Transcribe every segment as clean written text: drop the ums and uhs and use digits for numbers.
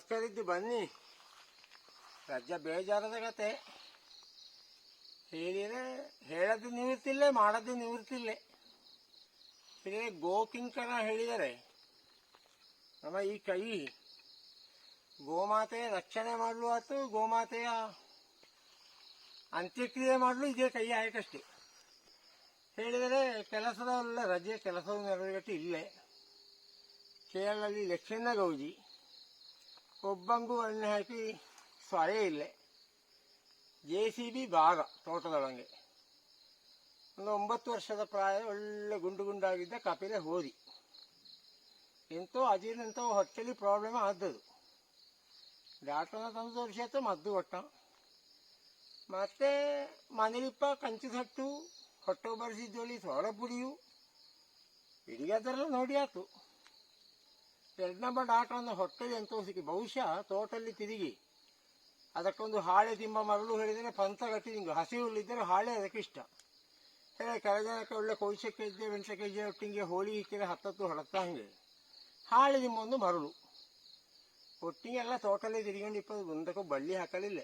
ನಮಸ್ಕಾರ ಇದ್ದು ಬನ್ನಿ. ರಜೆ ಬೇಜಾರದ ಕತೆ ಹೇಳಿದರೆ ಹೇಳೋದು ನಿವೃತ್ತಿಲ್ಲೇ, ಮಾಡೋದು ನಿವೃತ್ತಿಲ್ಲೇ. ಹೇಳಿದರೆ ಗೋಕಿಂಕರ ಹೇಳಿದರೆ ನಮ್ಮ ಈ ಕೈ ಗೋಮಾತೆಯ ರಕ್ಷಣೆ ಮಾಡಲು ಆಯ್ತು, ಗೋಮಾತೆಯ ಅಂತ್ಯಕ್ರಿಯೆ ಮಾಡಲು ಇದೇ ಕೈ ಆಯ್ತಷ್ಟೇ. ಹೇಳಿದರೆ ಕೆಲಸದಲ್ಲ ರಜೆ, ಕೆಲಸದ ನೆರವೇರಿಕೆ ಇಲ್ಲೇ ಕೇರಳದಲ್ಲಿ ಲಕ್ಷಣ ಗೌಜಿ ಒಬ್ಬಂಗೂ ಎಣ್ಣೆ ಹಾಕಿ ಸ್ವರೇ ಇಲ್ಲೇ. JCB ಭಾಗ ತೋಟದೊಳಗೆ ಒಂದು 9 ವರ್ಷದ ಪ್ರಾಯ, ಒಳ್ಳೆ ಗುಂಡು ಗುಂಡಾಗಿದ್ದ ಕಪಿಲೆ ಹೋದಿ. ಎಂತೋ ಅಜೀರ್ಣಂತೋ ಹೊಟ್ಟೆಲಿ ಪ್ರಾಬ್ಲಮ್ ಆದದ್ದು. ಡಾಕ್ಟರ್ನ ತಂದು ತೋರಿಸಾಯ್ತು, ಮದ್ದು ಕೊಟ್ಟ. ಮತ್ತೆ ಮನೇಲಿಪ್ಪ ಕಂಚು ಸಟ್ಟು ಹೊಟ್ಟೆ ಬರೆಸಿದ್ದೊಳಿ ಸೋಳ ಪುಡಿಯು ಹಿಡಿಯೋದ್ರೆಲ್ಲ ನೋಡಿ ಆಯ್ತು. 2 ನಂಬರ್ ಡಾಕ್ಟರ್ನ ಹೊಟ್ಟೆಲಿ ಎಂತೋ ಸಿಕ್ಕಿ, ಬಹುಶಃ ತೋಟಲ್ಲಿ ತಿರುಗಿ ಅದಕ್ಕೊಂದು ಹಾಳೆ ತಿಂಬ ಮರಳು ಹೇಳಿದರೆ ಪಂಥ ಗಟ್ಟಿ ನಿಂಗೆ ಹಸಿವುಳ್ಳಿದ್ದರೆ ಹಾಳೆ ಅದಕ್ಕೆ ಇಷ್ಟ. ಹೇಳಿ ಕೆಳಜನಕ್ಕೆ ಒಳ್ಳೆ ಕೊಯ್ಸಕ್ಕೆ ಇದ್ದೆ, ಮೆಣಸಕ್ಕೆ ಇದ್ದೆ, ಒಟ್ಟಿಗೆ ಹೋಳಿ ಇಕ್ಕಿದ್ರೆ 10 ಹೊಡತ್ತ ಹಂಗೆ ಹಾಳೆ ತಿಂಬೊಂದು ಮರಳು ಒಟ್ಟಿಗೆ ಎಲ್ಲ ತೋಟಲ್ಲೇ ತಿರುಗಿಕೊಂಡು ಇಪ್ಪದು. ಮುಂದಕ್ಕೂ ಬಳ್ಳಿ ಹಾಕಲಿಲ್ಲ.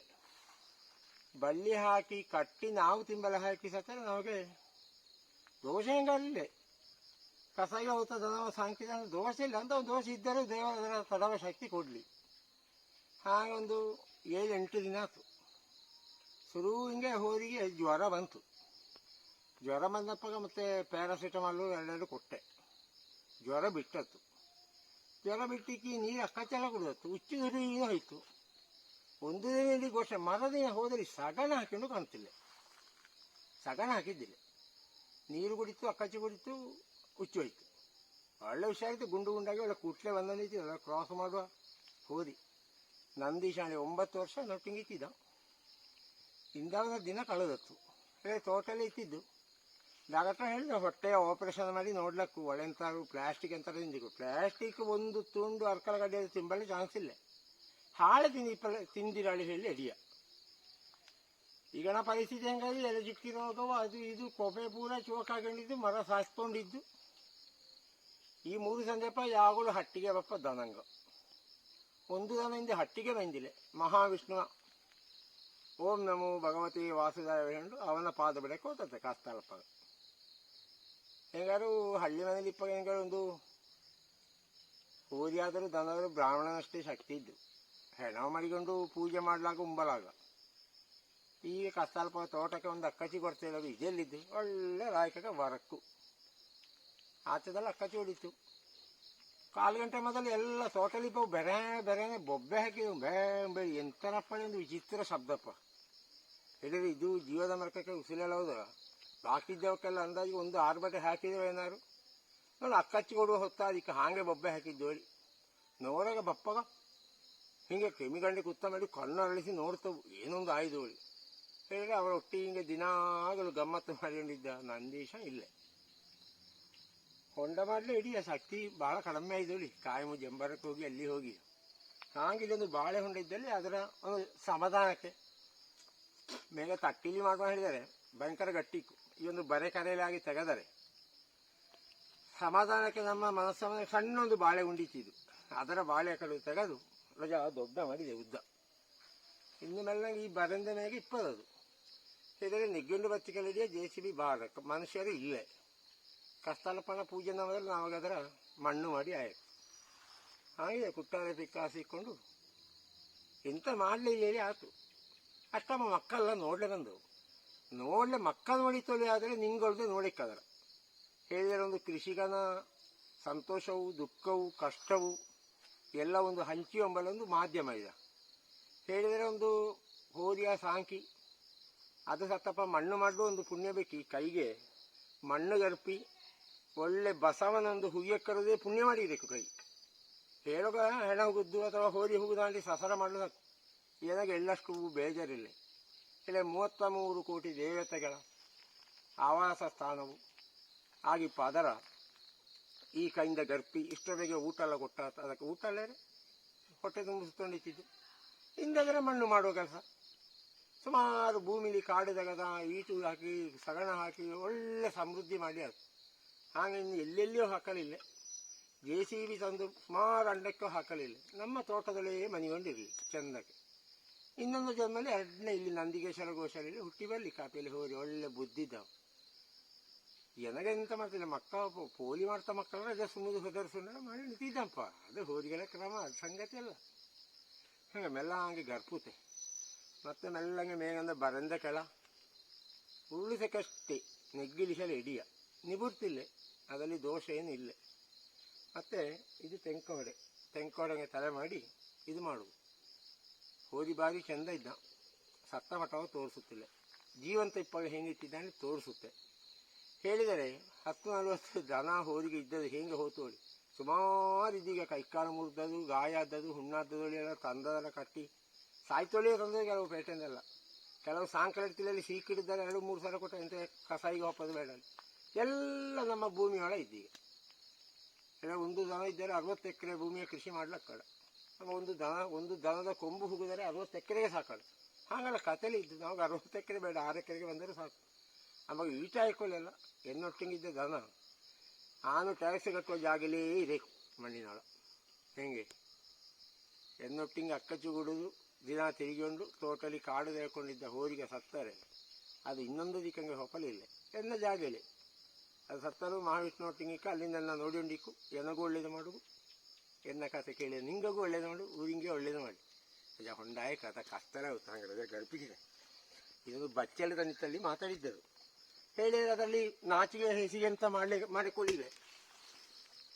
ಬಳ್ಳಿ ಹಾಕಿ ಕಟ್ಟಿ ನಾವು ತಿಂಬಲ ಹಾಕಿ ಸತ್ತರೆ ನಮಗೆ ದೋಷ ಹೆಂಗಲ್ಲ. ಕಸಾಯಿಗೆ ಹೋಗ್ತದೆ ನಾವು ಸಾಂಕಿದ ದೋಷ ಇಲ್ಲ ಅಂತ, ಒಂದು ದೋಷ ಇದ್ದರೂ ದೇವರ ತಡವ ಶಕ್ತಿ ಕೊಡಲಿ. ಹಾಗೊಂದು 7-8 ದಿನ ಆಯ್ತು. ಶುರು ಹಿಂಗೆ ಹೋರಿಗೆ ಜ್ವರ ಬಂತು. ಜ್ವರ ಬಂದಪ್ಪಾಗ ಮತ್ತೆ ಪ್ಯಾರಾಸಿಟಮಾಲು 2 ಕೊಟ್ಟೆ. ಜ್ವರ ಬಿಟ್ಟತ್ತು. ಜ್ವರ ಬಿಟ್ಟಿಕ್ಕಿ ನೀರು ಅಕ್ಕಚ್ಚೆಲ್ಲ ಕುಡಿದತ್ತು. ಹುಚ್ಚು ದುರಿಗೂ ಹೋಯ್ತು. ಒಂದು ದಿನ ಘೋಷ ಮರದಿನ ಹೋದರೆ ಸಗಣ ಹಾಕೊಂಡು ಕಾಣ್ತಿಲ್ಲ. ಸಗಣ ಹಾಕಿದ್ದಿಲ್ಲ. ನೀರು ಕುಡಿತು, ಅಕ್ಕಚ್ಚಿ ಕುಡಿತು, ಹುಚ್ಚು ಹೋಯ್ತು. ಒಳ್ಳೆ ಹುಷಾರಿತ್ತು. ಗುಂಡು ಗುಂಡಾಗಿ ಒಳ್ಳೆ ಕೂಟ್ಲೆ ಬಂದನಿತ್ತು. ಎಲ್ಲ ಕ್ರಾಸ್ ಮಾಡುವ ಹೋದಿ. ನಂದೀಶಾಣಿ 9 ವರ್ಷ ನೊಟ್ಟಿಂಗಿತ್ತಿದ್ದ. ಇಂದಾವನ ದಿನ ಕಳೆದತ್ತು. ಹೇಳಿ ತೋಟಲ್ಲೇ ಇತ್ತಿದ್ದು. ಡಾಕ್ಟರ್ ಹೇಳಿದ ಹೊಟ್ಟೆಯ ಆಪರೇಷನ್ ಮಾಡಿ ನೋಡ್ಲಕ್ಕು ಒಳೆಂತಾರು ಪ್ಲಾಸ್ಟಿಕ್ ಅಂತಾರೆ ತಿಂದಿರು. ಪ್ಲಾಸ್ಟಿಕ್ ಒಂದು ತುಂಡು ಅರ್ಕಲ ಗಡ್ಡೆ ತಿಂಬಲ್ಲಿ ಚಾನ್ಸ್ ಇಲ್ಲ. ಹಾಳೆ ತಿಂದಿರಾಳಿ ಹೇಳಿ ಅಡಿಯ. ಈಗಣ ಪರಿಸ್ಥಿತಿ ಹೆಂಗಾಗಿ ಎಲೆ ಜಿಕ್ಕಿ ರೋಗವು ಅದು ಇದು ಕೊಬ್ಬೆ ಪೂರ ಚೋಕಾಕೊಂಡಿದ್ದು, ಮರ ಸಾಸ್ಕೊಂಡಿದ್ದು. ಈ 3 ಸಂದರ್ಭ ಯಾವಾಗಲೂ ಹಟ್ಟಿಗೆ ಬಪ್ಪ ದನಂಗ. ಒಂದು ದನದಿಂದ ಹಟ್ಟಿಗೆ ಬಂದಿಲ್ಲ. ಮಹಾವಿಷ್ಣುವ ಓಂ ನಮೋ ಭಗವತಿ ವಾಸುದೇವ ಹೇಳು ಅವನ ಪಾದ ಬಿಡಕ್ಕೆ ಹೋಗ್ತದೆ ಕಾಸ್ತಳಪ್ಪ. ಹೆಂಗಾರು ಹಳ್ಳಿ ಮನೇಲಿ ಇಪ್ಪಾಗ ಹೆಂಗಾರು ಒಂದು ಹೋರಿಯಾದರೂ ದನವರು ಬ್ರಾಹ್ಮಣನಷ್ಟೇ ಶಕ್ತಿ ಇದ್ದು ಹೆಣ ಮಾಡಿಕೊಂಡು ಪೂಜೆ ಮಾಡ್ಲಾಗ ಉಂಬಲಾಗ. ಈಗ ಕಸ್ತಲ್ಪ ತೋಟಕ್ಕೆ ಒಂದು ಅಕ್ಕಚ್ಚಿ ಕೊಡ್ತೇವೆ, ಇದೆಲ್ಲಿದ್ದು ಒಳ್ಳೆ ರಾಯಕಕ್ಕೆ ಬರಕ್ಕು ಆಚದಲ್ಲಿ ಅಕ್ಕಚ್ಚಿ ಹೊಡಿತು. 4 ಗಂಟೆ ಮೊದಲು ಎಲ್ಲ ತೋಟಲಿ ಬೆರೆ ಬೆರೆನೆ ಬೊಬ್ಬೆ ಹಾಕಿದ್ವು. ಬೇ ಎಂತನಪ್ಪ ಒಂದು ವಿಚಿತ್ರ ಶಬ್ದಪ್ಪ. ಹೇಳಿದ್ರೆ ಇದು ಜೀವದ ಮರಕಕ್ಕೆ ಉಸಿಲೆಲ್ಲೋದು. ಬಾಕಿದ್ದವಕ್ಕೆಲ್ಲ ಅಂದಾಜು ಒಂದು 6 ಬಟ್ಟೆ ಹಾಕಿದ್ರು ಏನಾರು ನೋಡಿ. ಅಕ್ಕಚ್ಚಿ ಕೊಡುವ ಹೊತ್ತ ಅದಕ್ಕೆ ಹಾಗೆ ಬೊಬ್ಬೆ ಹಾಕಿದ್ದೋಳಿ. ನೋಡಾಗ ಬಪ್ಪಗ ಹಿಂಗೆ ಕೆಮಿಗಂಡಿ ಕುತ್ತ ಮಾಡಿ ಕಣ್ಣು ಅರಳಿಸಿ ನೋಡ್ತವು. ಏನೊಂದು ಆಯ್ದೋಳಿ. ಹೇಳಿದ್ರೆ ಅವರ ಒಟ್ಟಿಗೆ ಹಿಂಗೆ ದಿನಾಗಲು ಗಮ್ಮತ್ತು ಮಾಡಿಕೊಂಡಿದ್ದ ನಂದೀಶ ಇಲ್ಲೇ. ಹೊಂಡ ಮಾಡಲಿ ಇಡೀ ಶಕ್ತಿ ಭಾಳ ಕಡಿಮೆ ಆಯ್ದೋಳಿ. ಕಾಯಿ ಜಂಬರಕ್ಕೆ ಹೋಗಿ ಅಲ್ಲಿ ಹೋಗಿ ಹಾಗೆ ಇಲ್ಲೊಂದು ಬಾಳೆ ಹೊಂಡ ಇದ್ದಲ್ಲಿ ಅದರ ಒಂದು ಸಮಾಧಾನಕ್ಕೆ ಮೇಲೆ ತಟ್ಟಿಲಿ ಮಾಡುವ ಹೇಳಿದರೆ ಭಯಂಕರ ಗಟ್ಟಿಕ್ಕು. ಈ ಒಂದು ಬರೆ ಕರೆಯಲಾಗಿ ತೆಗೆದರೆ ಸಮಾಧಾನಕ್ಕೆ ನಮ್ಮ ಮನಸ್ಸನ್ನು ಸಣ್ಣೊಂದು ಬಾಳೆ ಉಂಡಿತಿದ್ದು. ಅದರ ಬಾಳೆ ಕಡೆ ತೆಗೆದು ರಜಾ ದೊಡ್ಡ ಮಾಡಿದೆ ಉದ್ದ. ಇನ್ನು ಮೆಲ್ಲಂಗೆ ಈ ಬರೆಂದ ಮೇಲೆ ಇಪ್ಪದದು. ಹೇಳಿದರೆ ನೆಗ್ಗೊಂಡು ಬತ್ತಿಕಲ್ಲಿದೆಯಾ JCB ಭಾಗ ಮನುಷ್ಯರು ಇಲ್ಲೇ. ಕಸ್ತಲಪ್ಪನ ಪೂಜೆ ಮೊದಲು ನಾವಾಗ ಅದರ ಮಣ್ಣು ಮಾಡಿ ಆಯಿತು. ಹಾಗೆ ಕುಟ್ಟಾರೆ ಸಿಕ್ಕಾಸಿಕೊಂಡು ಎಂತ ಮಾಡಲಿಲ್ಲ ಹೇಳಿ ಆಯ್ತು. ಅಷ್ಟಮ್ಮ ಮಕ್ಕಳೆಲ್ಲ ನೋಡಲೇ ಬಂದವು. ನೋಡಲೆ ಮಕ್ಕಳು ನೋಡಿತೋಲಿ ಆದರೆ ನಿಂಗೊಳ್ದು ನೋಡಿಕ್ಕದರ. ಹೇಳಿದರೆ ಒಂದು ಕೃಷಿಕನ ಸಂತೋಷವು, ದುಃಖವು, ಕಷ್ಟವು ಎಲ್ಲ ಒಂದು ಹಂಚಿ ಎಂಬಲ್ಲೊಂದು ಮಾಧ್ಯಮ ಇದೆ. ಹೇಳಿದರೆ ಒಂದು ಹೋರಿಯ ಸಾಂಕಿ ಅದು ಸತ್ತಪ್ಪ ಮಣ್ಣು ಮಾಡುವ ಒಂದು ಪುಣ್ಯ ಬೇಕಿ. ಕೈಗೆ ಮಣ್ಣು ಗರ್ಪಿ ಒಳ್ಳೆ ಬಸವನೊಂದು ಹುಯ್ಯಕ್ಕರದೇ ಪುಣ್ಯ ಮಾಡಿಬೇಕು ಕೈ. ಹೇಳುವಾಗ ಹೆಣ ಹುಗುದ್ದು ಅಥವಾ ಹೋರಿ ಹುಗುದಾಂಡಿ ಸಸರ ಮಾಡಲು ಸಾಕು. ಏನಾಗ ಎಳ್ಳಷ್ಟು ಬೇಜಾರಿಲ್ಲ. ಇಲ್ಲ 33 ಕೋಟಿ ದೇವತೆಗಳ ಆವಾಸ ಸ್ಥಾನವು ಆಗಿಪ್ಪ. ಅದರ ಈ ಕೈಯಿಂದ ಗರ್ಪಿ ಇಷ್ಟೊರೆಗೆ ಊಟ ಎಲ್ಲ ಕೊಟ್ಟ. ಅದಕ್ಕೆ ಊಟ ಅಲ್ಲೇ ಹೊಟ್ಟೆ ತುಂಬಿಸ್ಕೊಂಡಿದ್ದು. ಇಂದಾದರೆ ಮಣ್ಣು ಮಾಡುವ ಕೆಲಸ. ಸುಮಾರು ಭೂಮಿಲಿ ಕಾಡು ತೆಗೆದ, ಈಟು ಹಾಕಿ ಸಗಣ ಹಾಕಿ ಒಳ್ಳೆ ಸಮೃದ್ಧಿ ಮಾಡಿ ಅದು. ಹಾಗೆ ಇನ್ನು ಎಲ್ಲೆಲ್ಲಿಯೂ ಹಾಕಲಿಲ್ಲ. JCB ತಂದು ಸುಮಾರು ಅಂಡಕ್ಕೆ ಹಾಕಲಿಲ್ಲ. ನಮ್ಮ ತೋಟದಲ್ಲೇ ಮನಿಗೊಂಡಿರಲಿ ಚೆಂದಕ್ಕೆ. ಇನ್ನೊಂದು ಜನ್ಮಲ್ಲಿ ಎರಡನೇ ಇಲ್ಲಿ ನಂದಿಗೇಶ್ವರ ಗೋಶಾಲೆಯಲ್ಲಿ ಹುಟ್ಟಿ ಬರಲಿ ಕಾಪಿಯಲ್ಲಿ ಹೋರಿ ಒಳ್ಳೆ ಬುದ್ಧಿದ್ದವು. ಜನಗೆಂತ ಮಾಡ್ತಿಲ್ಲ, ಮಕ್ಕ ಪೋಲಿ ಮಾಡ್ತಾ ಮಕ್ಕಳ ಅದೇ ಸುಮ್ಮದು ಹೆದರ್ಸುಂಡ ಮಾಡಿ ನಿಂತಿದ್ದಪ್ಪ. ಅದು ಹೋರಿಗಳ ಕ್ರಮ, ಅದು ಸಂಗತಿ ಅಲ್ಲ. ಹಾಗೆ ಮೆಲ್ಲಂಗೆ ಗರ್ಪುತೆ ಮತ್ತೆ ಮೆಲ್ಲಂಗೆ ಮೇಗಂದ ಬರಂದ ಕೆಳ ಉರುಳಿಸಕ್ಕಷ್ಟೇ ನೆಗ್ಗಿಲಿಸಲು ಎಡಿಯ ನಿಬುರ್ತಿಲ್ಲ, ಅದರಲ್ಲಿ ದೋಷ ಏನು ಇಲ್ಲ. ಮತ್ತು ಇದು ತೆಂಕೋಡೆಗೆ ತಲೆ ಮಾಡಿ ಇದು ಮಾಡುವುದು. ಹೋರಿ ಬಾರಿ ಚೆಂದ ಇದ್ದ, ಸತ್ತ ಮಠವ ತೋರಿಸುತ್ತಿಲ್ಲ, ಜೀವಂತ ಇಪ್ಪಾಗ ಹೆಂಗಿಟ್ಟಿದ್ದಾನೆ ತೋರಿಸುತ್ತೆ. ಹೇಳಿದರೆ 10-40 ದನ ಹೋರಿಗೆ ಇದ್ದದ್ದು ಹೆಂಗೆ ಹೋತೋಳಿ ಸುಮಾರು ಇದೀಗ ಕೈಕಾಲು ಮುರಿದದು, ಗಾಯ ಆದದ್ದು, ಹುಣ್ಣಾದದೊಳಿ ಎಲ್ಲ ತಂದದೆಲ್ಲ ಕಟ್ಟಿ ಸಾಯ್ತೊಳಿಯೇ ತಂದದ್ದು ಕೆಲವು ಪೇಟೆಂದೆಲ್ಲ. ಕೆಲವು ಸಾಂಕ್ರಾತಿಯಲ್ಲಿ ಸೀಕಿಡಿದ್ದಾರೆ 2-3 ಸಲ ಕೊಟ್ಟ ಎಂತ ಕಸಾಯಿಗೆ ಹೋಗೋದು ಬೇಡ. ಎಲ್ಲ ನಮ್ಮ ಭೂಮಿಯೊಳ ಇದ್ದೀಗ. ಎಲ್ಲ ಒಂದು ದನ ಇದ್ದರೆ 60 ಎಕರೆ ಭೂಮಿಯ ಕೃಷಿ ಮಾಡ್ಲಕ್ಕಡ. ಒಂದು ದನದ ಕೊಂಬು ಹೋಗಿದರೆ 60 ಎಕರೆಗೆ ಸಾಕಲ್ಲ. ಹಾಗಲ್ಲ ಕಥೆಲಿ ಇದ್ದು ನಾವು 60 ಎಕರೆ ಬೇಡ 6 ಎಕರೆಗೆ ಬಂದರೆ ಸಾಕು. ಆವಾಗ ಈಟ ಹಾಕೊಳ್ಳಲ್ಲ. ಎನ್ನೊಟ್ಟಿಗಿದ್ದ ದನ ಆನು ಟ್ಯಾಕ್ಸ್ ಕಟ್ಟುವ ಜಾಗಲೇ ಇರಬೇಕು ಮಣ್ಣಿನೊಳ. ಹೆಂಗೆ ಎನ್ನೊಟ್ಟಿಗೆ ಅಕ್ಕಚ್ಚು ಗುಡುದು ದಿನ ತಿರುಗಿಕೊಂಡು ತೋಟಲ್ಲಿ ಕಾಡು ಹೇಳ್ಕೊಂಡಿದ್ದ ಹೋರಿಗೆ ಸತ್ತರೆ ಅದು ಇನ್ನೊಂದು ದಿಕ್ಕಂಗೆ ಹೊಪ್ಪಲಿಲ್ಲ, ಎನ್ನ ಜಾಗಲೇ ಅದು ಸತ್ತರೂ ಮಹಾವಿಷ್ಣುವೊಟ್ಟಿಗಿಕ್ಕ ಅಲ್ಲಿಂದ ನೋಡಿಕೊಂಡಿಕ್ಕು. ಎನಗೂ ಒಳ್ಳೇದು ಮಾಡುದು, ಎನ್ನ ಕಥೆ ಕೇಳಿ ನಿಂಗಗೂ ಒಳ್ಳೇದು ಮಾಡು, ಊರಿಂಗೆ ಒಳ್ಳೇದು ಮಾಡಿ. ಅಜ ಹೊಂಡಾಯ ಕಥ ಕಷ್ಟನೇ ಉತ್ತಂಗಡೆ ಗರ್ಪಿಗಿದೆ. ಇದೊಂದು ಬಚ್ಚಲು ತನಿತ್ತಲ್ಲಿ ಮಾತಾಡಿದ್ದರು. ಹೇಳಿದರೆ ಅದರಲ್ಲಿ ನಾಚಿಗೆ ಹೆಸಿಗೆ ಅಂತ ಮಾಡಿಕೊಳ್ಳಿದೆ.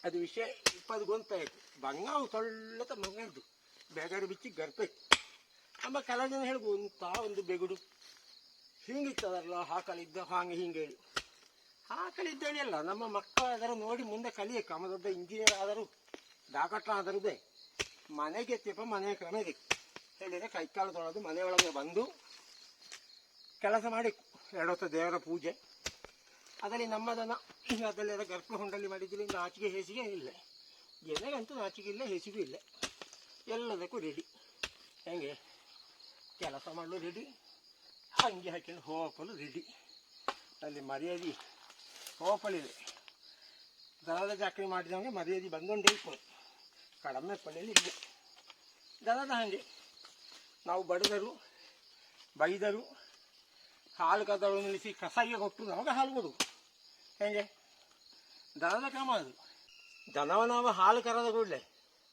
ಅದು ವಿಷಯ ಇಪ್ಪದು ಗೊಂತಾಯಿತು. ಬಂಗಾವು ತೊಳ್ಳತ ಮಂಗದ್ದು ಬೆಗರು ಬಿಚ್ಚಿ ಗರ್ಪೆ ಅಮ್ಮ ಕೆಲವು ಜನ ಹೇಳ್ಬೋದು ಒಂದು ಬೆಗುಡು ಹಿಂಗಿತ್ತದಲ್ಲ ಹಾಕಲಿದ್ದ ಹಾಗೆ ಹಿಂಗೆ ಹೇಳಿ ಹಾಕಲಿದ್ದೇಳಿ ಅಲ್ಲ. ನಮ್ಮ ಮಕ್ಕಳು ಅದರ ನೋಡಿ ಮುಂದೆ ಕಲಿಯಕ್ಕೆ. ಅಮ್ಮ ದೊಡ್ಡ ಇಂಜಿನಿಯರ್ ಆದರೂ ಡಾಕ್ಟರ್ ಆದರುದೇ ಮನೆಗೆ ಎತ್ತಿಪ್ಪ ಮನೆಯ ಕ್ರಮ ಇದಕ್ಕೆ ಹೇಳಿದರೆ ಕೈಕಾಲು ತೊಳೆದು ಮನೆಯೊಳಗೆ ಬಂದು ಕೆಲಸ ಮಾಡಿ 2 ಹೊತ್ತು ದೇವರ ಪೂಜೆ. ಅದರಲ್ಲಿ ನಮ್ಮದನ್ನು ಅದಲ್ಲೆಲ್ಲ ಗರ್ಭ ಹೊಂಡಲ್ಲಿ ಮಾಡಿದ್ರಿಂದ ನಾಚಿಗೆ ಹೇಸಿಗೆ ಇಲ್ಲ. ಜನಗಂತೂ ನಾಚಿಗೆ ಇಲ್ಲ, ಹೇಸಿಗೂ ಇಲ್ಲ. ಎಲ್ಲದಕ್ಕೂ ರೆಡಿ. ಹೆಂಗೆ ಕೆಲಸ ಮಾಡಲು ರೆಡಿ, ಅಂಗಿ ಹಾಕೊಂಡು ಹೋಗಲು ರೆಡಿ. ಅಲ್ಲಿ ಮರ್ಯಾದೆ ಹೋಗಲಿದೆ. ದನದ ಚಾಕರಿ ಮಾಡಿದವನಿಗೆ ಮರ್ಯಾದೆ ಬಂದೊಂದು ಹೇಳ್ಬೋದು. ಕಡಿಮೆ ಪಡೆಯಲ್ಲಿ ಇಲ್ಲ ದನದ ಹಾಗೆ. ನಾವು ಬಡಿದರು ಬೈದರು ಹಾಲು ಕದಳು ನಿಲ್ಲಿಸಿ ಕಸಾಯಿಗೆ ಕೊಟ್ಟು ನಮಗೆ ಹಾಲು ಕೊಡು. ಹೆಂಗೆ ದನದ ಕ್ರಮ ಅದು. ದನವ ನಾವು ಹಾಲು ಕರದ ಕೂಡಲೇ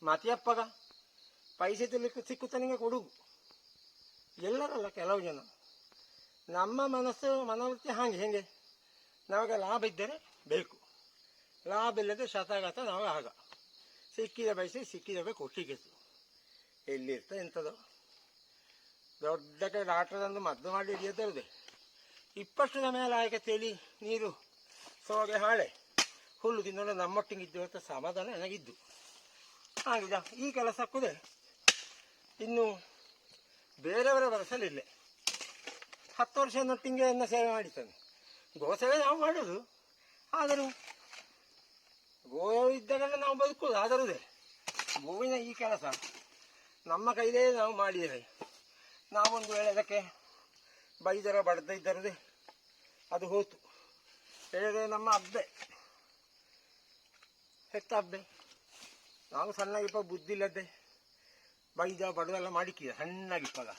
ಮತಿಯಪ್ಪಗ ಪೈಸೆ ತಿನ್ನಲಿಕ್ಕೆ ಸಿಕ್ಕುತ್ತ ನಿಮಗೆ ಕೊಡುಗು. ಎಲ್ಲರಲ್ಲ ಕೆಲವು ಜನ. ನಮ್ಮ ಮನವೃತ್ತಿ ಹಾಗೆ. ಹೆಂಗೆ ನಮಗೆ ಲಾಭ ಇದ್ದರೆ ಬೇಕು, ಲಾಭ ಇಲ್ಲದೆ ಶತಗತ ನಾವು ಆಗ ಸಿಕ್ಕಿದ ಪೈಸೆ ಸಿಕ್ಕಿದ ಕೊಟ್ಟಿಗೆತ್ತು ಎಲ್ಲಿರ್ತದೆ ಎಂಥದೋ. ದೊಡ್ಡ ಕೈ ಡಾಕ್ಟರ್ದಂದು ಮದ್ದು ಮಾಡಿ ಹಿಡಿಯತ್ತರುದೆ 20 ಮೇಲೆ ಆಯ್ಕೆ ತೇಲಿ ನೀರು ಸೋಗೆ ಹಾಳೆ ಹುಲ್ಲು ತಿನ್ನೋದು ನಮ್ಮೊಟ್ಟಿಗಿದ್ದು ಅಂತ ಸಮಾಧಾನ ನನಗಿದ್ದು ಆಗಿದ. ಈ ಕೆಲಸಕ್ಕೂದೆ ಇನ್ನು ಬೇರೆಯವರ ಬರಸಲಿಲ್ಲ. 10 ವರ್ಷ ನೊಟ್ಟಿಗೆ ಅನ್ನ ಸೇವೆ ಮಾಡಿದ್ದಾನೆ. ಗೋಸೇವೆ ನಾವು ಮಾಡೋದು, ಆದರೂ ಗೋ ಇದ್ದಾಗಲೇ ನಾವು ಬದುಕೋದು. ಆದರುದೇ ಗೋವಿನ ಈ ಕೆಲಸ ನಮ್ಮ ಕೈಲೇ ನಾವು ಮಾಡಿದ್ದೇವೆ. ನಾವೊಂದು ವೇಳೆ ಅದಕ್ಕೆ ಬೈದರ ಬಡ್ದ ಇದ್ದರದೆ ಅದು ಹೋತು. ಹೇಳಿದರೆ ನಮ್ಮ ಹಬ್ಬೆ ಹೆತ್ತ ಹಬ್ಬೆ. ನಾವು ಸಣ್ಣಗಿಪ್ಪ ಬುದ್ಧಿ ಇಲ್ಲದೆ ಬೈದ ಬಡದೆಲ್ಲ ಮಾಡಿಕ್ಕಿದೆ ಸಣ್ಣಗಿಪ್ಪಾಗ.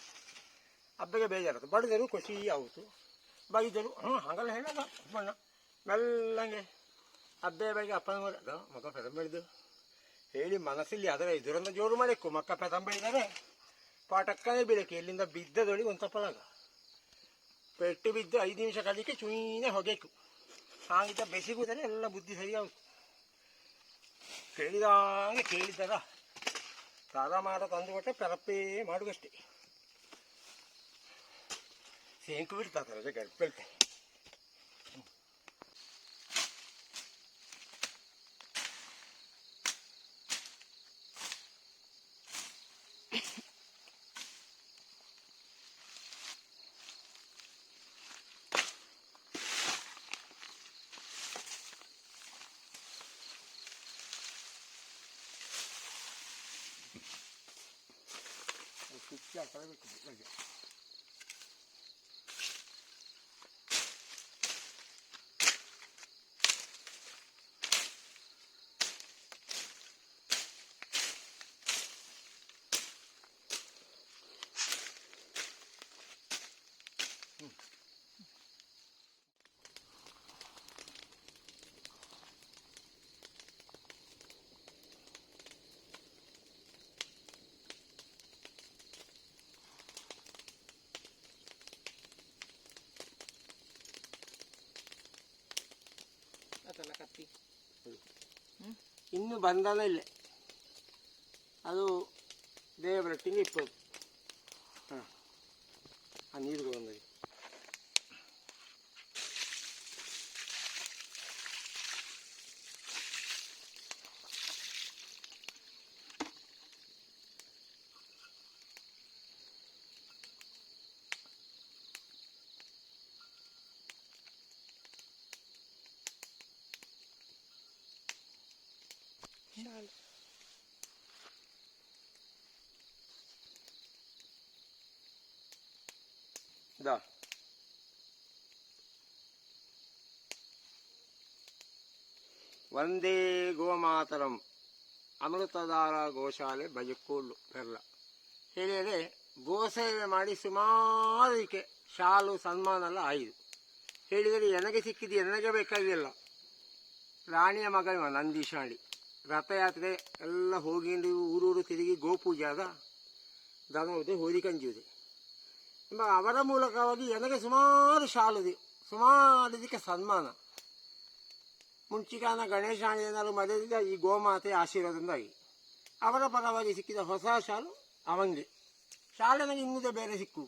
ಹಬ್ಬೆಗೆ ಬೇಜಾರದು. ಬಡಿದರು ಖುಷಿ ಆಯಿತು, ಬೈದರು ಹಾಗೆಲ್ಲ ಹೇಳಲ್ಲ. ಬಣ್ಣ ಮೆಲ್ಲಂಗೆ ಹಬ್ಬೆ ಬೈಗೆ ಅಪ್ಪನ ಮಗ ಪೆದಂಬೆಳಿದು ಹೇಳಿ ಮನಸ್ಸಲ್ಲಿ ಅದರ ಎದುರನ್ನು ಜೋರು ಮಾಡಿಕ್ಕು. ಮಕ್ಕ ಪೆದಂಬೆಳಿದರೆ ಪಾಟಕ್ಕನೇ ಬೀಳಕ್ಕೆ. ಎಲ್ಲಿಂದ ಬಿದ್ದದೊಳಿ ಒಂದು ತಪ್ಪಲಾಗ ಪೆಟ್ಟು ಬಿದ್ದು 5 ನಿಮಿಷ ಕಲಿಕೆ ಚುಯಿನೇ ಹೊಗೆಕು. ಹಾಗಿದ್ದ ಬೆಸಿಗುವುದರೆ ಎಲ್ಲ ಬುದ್ಧಿ ಸರಿ ಆಗುತ್ತೆ. ಕೇಳಿದಂಗೆ ಕೇಳಿದ್ದಾರ ತಾರ ಮಾರ ತಂದು ಕೊಟ್ಟೆ ಪೆರಪ್ಪೇ ಮಾಡುವಷ್ಟೇ. ಸೇಂಕು ಬಿಡ್ತಾರೆ ಗರ್ಪೆಳ್ತೆ. ಸ್ವಿಚ್ ಹಾಕಬೇಕು. ಇನ್ನು ಬಂಧನ ಇಲ್ಲ, ಅದು ದೇವರೊಟ್ಟಿಗೆ ಇಪ್ಪದು. ಹಾಂ, ಆ ನೀರು ಬಂದದ್ದು ಇದಾ. ವಂದೇ ಗೋಮಾತರಂ ಅಮೃತಧಾರ ಗೋಶಾಲೆ ಬಜಕೋಳು ಪೆರ್ಲ ಹೇಳಿದರೆ ಗೋಸೇವೆ ಮಾಡಿ ಸುಮಾರಕ್ಕೆ ಶಾಲು ಸನ್ಮಾನ ಎಲ್ಲ ಆಯಿತು. ಹೇಳಿದರೆ ನನಗೆ ಸಿಕ್ಕಿದ್ದು ನನಗೆ ಬೇಕಾಗಿಲ್ಲ. ರಾಣಿಯ ಮಗ ನಂದೀಶಾಣಿ ರಥಯಾತ್ರೆ ಎಲ್ಲ ಹೋಗಿ ಊರೂರು ತಿರುಗಿ ಗೋಪೂಜೆ ಆದ ದನವುದೆ ಹೋರಿ ಕಂಜುವುದೆ ಎಂಬ ಅವರ ಮೂಲಕವಾಗಿ ನನಗೆ ಸುಮಾರು ಶಾಲುದೆ, ಸುಮಾರದಕ್ಕೆ ಸನ್ಮಾನ. ಮುಂಚಿಕಾನ ಗಣೇಶಾಣಿ ಏನಾದ್ರು ಮದುವೆಯಿಂದ ಈ ಗೋಮಾತೆ ಆಶೀರ್ವಾದದಿಂದಾಗಿ ಅವರ ಪರವಾಗಿ ಸಿಕ್ಕಿದ ಹೊಸ ಶಾಲು ಅವಂಗೆ. ಶಾಲೆ ನನಗೆ ಇನ್ನುದೇ ಬೇರೆ ಸಿಕ್ಕು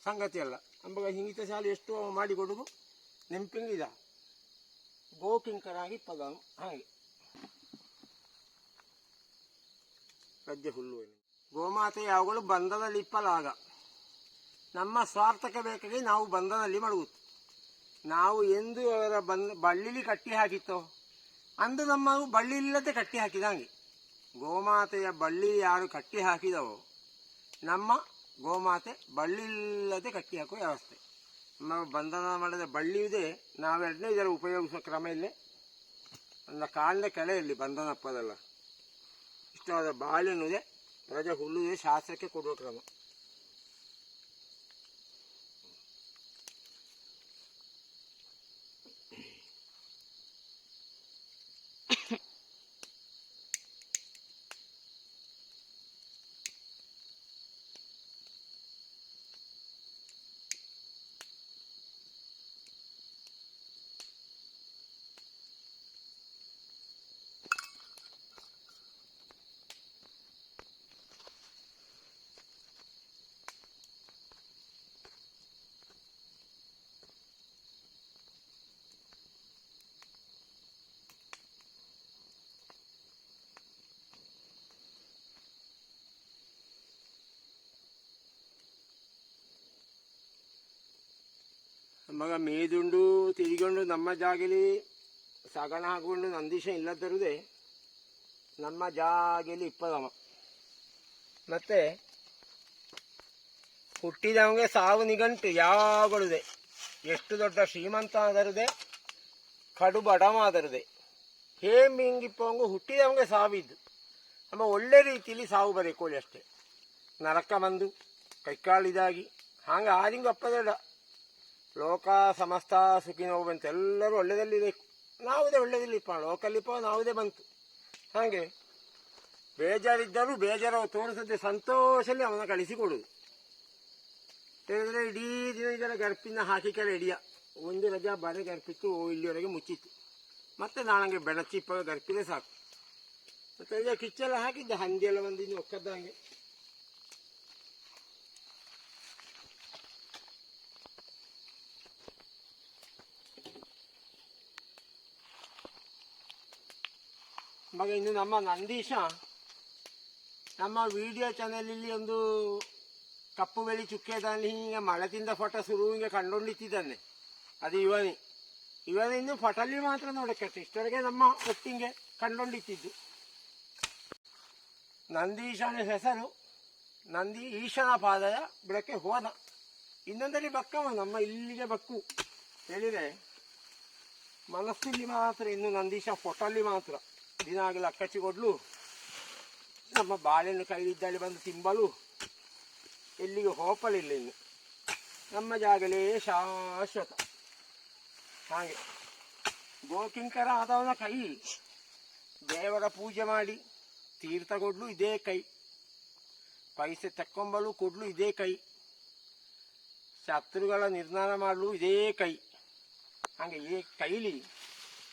ಸಂಗತಿ ಅಲ್ಲ ಎಂಬ ಹಿಂಗಿತ ಶಾಲೆ ಎಷ್ಟು ಮಾಡಿಕೊಡುಗು ನೆಂಪಿಂಗಿದ ಗೋಕಿಂಕರಾಗಿ ಪದನು ಹಾಗೆ ರಜ್ಜೆ ಹುಲ್ಲು. ಗೋಮಾತೆ ಯಾವಾಗಲೂ ಬಂಧದಲ್ಲಿ ಇಪ್ಪಲಾಗ ನಮ್ಮ ಸ್ವಾರ್ಥಕ್ಕೆ ಬೇಕಾಗಿ ನಾವು ಬಂಧನಲ್ಲಿ ಮಾಡುವುದು. ನಾವು ಎಂದು ಅವರ ಬಳ್ಳಿಲಿ ಕಟ್ಟಿ ಹಾಕಿತ್ತೋ ಅಂದು ನಮ್ಮ ಬಳ್ಳಿ ಇಲ್ಲದೆ ಕಟ್ಟಿ ಹಾಕಿದಂಗೆ. ಗೋಮಾತೆಯ ಬಳ್ಳಿ ಯಾರು ಕಟ್ಟಿ ಹಾಕಿದವೋ ನಮ್ಮ ಗೋಮಾತೆ ಬಳ್ಳಿಲ್ಲದೆ ಕಟ್ಟಿ ಹಾಕುವ ವ್ಯವಸ್ಥೆ. ನಮ್ಮ ಬಂಧನ ಮಾಡಿದ ಬಳ್ಳಿಯುವುದೇ ನಾವೆರಡನೇ ಇದರ ಉಪಯೋಗಿಸುವ ಕ್ರಮ ಇಲ್ಲೇ ನನ್ನ ಕಾಲಿನ ಕೆಳೆಯಲ್ಲಿ ಬಂಧನಪ್ಪದಲ್ಲ. ಇಷ್ಟವಾದ ಬಾಳೆನ್ನುವುದೇ ರಜೆ ಹುಲ್ಲುವುದೇ ಶಾಸ್ತ್ರಕ್ಕೆ ಕೊಡುವ ಕ್ರಮ. ಮಗ ಮೇದುಂಡು ತಿರುಗಿಕೊಂಡು ನಮ್ಮ ಜಾಗಲಿ ಸಗಣ ಹಾಕೊಂಡು ನಂದೀಶ ಇಲ್ಲದರುದೇ ನಮ್ಮ ಜಾಗಲಿ ಇಪ್ಪದವ. ಮತ್ತೆ ಹುಟ್ಟಿದವಂಗೆ ಸಾವು ನಿಘಂಟು ಯಾವಾಗಲುದೆ. ಎಷ್ಟು ದೊಡ್ಡ ಶ್ರೀಮಂತ ಆದರುದೇ ಕಡು ಬಡವಾದರುದೇ ಹೇಮಿಂಗಿಪ್ಪವಂಗು ಹುಟ್ಟಿದವಂಗೆ ಸಾವಿದ್ದು ನಮ್ಮ ಒಳ್ಳೆ ರೀತಿಯಲ್ಲಿ ಸಾವು ಬರೀಕೊಳ್ಳಿ ಅಷ್ಟೇ. ನರಕ ಬಂದು ಕೈಕಾಲಿದಾಗಿ ಹಾಗೆ ಆರಿಂಗು ಅಪ್ಪದಡ ಲೋಕ ಸಮಸ್ತ ಸುಖಿನೋ ಬಂತು. ಎಲ್ಲರೂ ಒಳ್ಳೆಯದಲ್ಲಿರಬೇಕು, ನಾವುದೇ ಒಳ್ಳೆಯದಲ್ಲಿಪ್ಪ, ಲೋಕಲ್ಲಿಪ್ಪ ನಾವುದೇ ಬಂತು. ಹಾಗೆ ಬೇಜಾರಿದ್ದರೂ ಬೇಜಾರು ತೋರಿಸದೆ ಸಂತೋಷದಲ್ಲಿ ಅವನ ಕಳಿಸಿಕೊಡುದು. ಹೇಳಿದ್ರೆ ಇಡೀ ದಿನ ಇದರ ಗರ್ಪಿನ ಹಾಕಿಕೆಲ್ಲ ಹಿಡಿಯ ಒಂದು ರಜಾ ಬರೆ ಗರ್ಪಿತ್ತು ಇಲ್ಲಿವರೆಗೆ ಮುಚ್ಚಿತ್ತು. ಮತ್ತೆ ನಾಳಂಗೆ ಬೆಳಚಿಪ್ಪ ಗರ್ಪಿದೆ ಸಾಕು. ಮತ್ತೆ ಈಗ ಕಿಚ್ಚೆಲ್ಲ ಹಾಕಿದ್ದೆ, ಹಂದಿಯೆಲ್ಲ ಬಂದಿದ್ದು ಒಕ್ಕದ್ದಂಗೆ. ಮಗ ಇನ್ನು ನಮ್ಮ ನಂದೀಶ ನಮ್ಮ ವಿಡಿಯೋ ಚಾನಲಲ್ಲಿ ಒಂದು ಕಪ್ಪು ಬೆಳಿ ಚುಕ್ಕೆದಲ್ಲಿ ಹಿಂಗೆ ಮಳೆದಿಂದ ಫೋಟೋ ಶುರು ಹಿಂಗೆ ಕಂಡುಕೊಂಡಿದ್ದಾನೆ. ಅದು ಇವನೇ ಇನ್ನು ಫೋಟೋಲ್ಲಿ ಮಾತ್ರ ನೋಡಕ್ಕೆ ಇಷ್ಟವರೆಗೆ ನಮ್ಮ ಒಟ್ಟಿಗೆ ಕಂಡುಕೊಂಡಿದ್ದು. ನಂದೀಶನ ಹೆಸರು ನಂದಿ ಈಶನ ಪಾದಯ ಬಿಡಕ್ಕೆ ಹೋದ. ಇನ್ನೊಂದಲ್ಲಿ ಬಕ್ಕವ ನಮ್ಮ ಇಲ್ಲಿಗೆ ಬಕ್ಕು ಹೇಳಿದರೆ ಮನಸ್ಸಲ್ಲಿ ಮಾತ್ರ ಇನ್ನು ನಂದೀಶ ಫೋಟೋಲ್ಲಿ ಮಾತ್ರ ದಿನಾಗಲೂ ಅಕ್ಕಚ್ಚಿ ಕೊಡ್ಲು ನಮ್ಮ ಬಾಳೆಹಣ್ಣು ಕೈಲಿದ್ದಲ್ಲಿ ಬಂದು ತಿಂಬಲು ಎಲ್ಲಿಗೆ ಹೋಪಲಿಲ್ಲ. ಇನ್ನು ನಮ್ಮ ಜಾಗಲೇ ಶಾಶ್ವತ. ಹಾಗೆ ಗೋಕಿಂಕರ ಆದವನ ಕೈ ದೇವರ ಪೂಜೆ ಮಾಡಿ ತೀರ್ಥ ಕೊಡ್ಲು ಇದೇ ಕೈ, ಪೈಸೆ ತಕ್ಕೊಂಬಲು ಕೊಡ್ಲು ಇದೇ ಕೈ, ಶತ್ರುಗಳ ನಿರ್ನಾಮ ಮಾಡಲು ಇದೇ ಕೈ. ಹಾಗೆ ಈ ಕೈಲಿ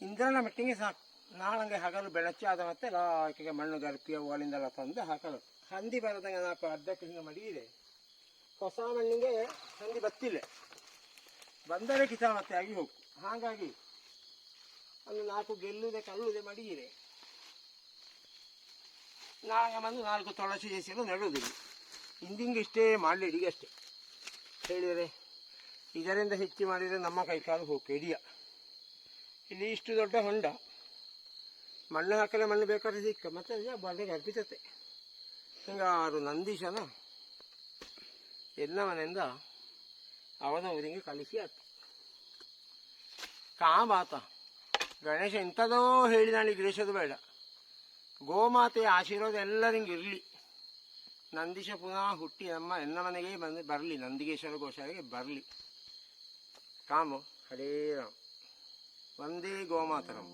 ಇಂದ್ರನ ಮೆಟ್ಟಿಗೆ ಸಾಕು. ನಾಳಂಗೆ ಹಗಲು ಬೆಳಚಾದ ಮತ್ತೆ ಲಾಕಿಗೆ ಮಣ್ಣು ಗರ್ಪಿಯ ಓಲಿಂದೆಲ್ಲ ತಂದು ಹಾಕಲು. ಹಂದಿ ಬರದಂಗೆ ನಾಲ್ಕು ಅರ್ಧಕ್ಕೆ ಹಿಂಗೆ ಮಡಗಿದೆ. ಹೊಸ ಮಣ್ಣಿಗೆ ಹಂದಿ ಬತ್ತಿಲ್ಲ, ಬಂದರೆ ಕಿತಾಮತ್ತೆ ಆಗಿ ಹೋಗು. ಹಾಗಾಗಿ ಒಂದು 4 ಗೆಲ್ಲುದೆ ಕಲ್ಲುದೆ ಮಡಗಿದೆ. ನಾಳೆ ಬಂದು 4 ತುಳಸಿ ಸಸಿಯನ್ನು ನೆಡುವುದಿಲ್ಲ. ಹಿಂದಿಂಗೆ ಇಷ್ಟೇ ಮಾಡಲಿ ಇಡಿಗೆ ಅಷ್ಟೇ ಹೇಳಿದರೆ, ಇದರಿಂದ ಹೆಚ್ಚು ಮಾಡಿದರೆ ನಮ್ಮ ಕೈಕಾಲು ಹೋಗಿ ಇಡಿಯ. ಇಲ್ಲಿ ಇಷ್ಟು ದೊಡ್ಡ ಹೊಂಡ, ಮಣ್ಣು ಹಾಕಲೆ ಮಣ್ಣು ಬೇಕಾದ್ರೆ ಸಿಕ್ಕ ಮತ್ತೆ ಬಂಡೆಗೆ ಅರ್ಪಿತತೆ. ಹಿಂಗಾರು ನಂದೀಶನ ಎಲ್ಲ ಮನೆಯಿಂದ ಅವನ ಊರಿಗೆ ಕಳಿಸಿ ಆತ. ಕಾಬಾತ ಗಣೇಶ ಎಂಥದೋ ಹೇಳಿ ನಾಳೆ ಗಿರೀಶದು ಬೇಡ, ಗೋಮಾತೆಯ ಆಶೀರ್ವಾದ ಎಲ್ಲರಿಂಗೆ ಇರಲಿ. ನಂದೀಶ ಪುನಃ ಹುಟ್ಟಿ ನಮ್ಮ ಎಲ್ಲ ಮನೆಗೆ ಬರಲಿ, ನಂದಿಗೇಶ್ವರ ಗೋಶಾಲೆಗೆ ಬರಲಿ. ಕಾಮು ಹರೇ ರಾಮ್. ವಂದೇ ಗೋಮಾತರಂ.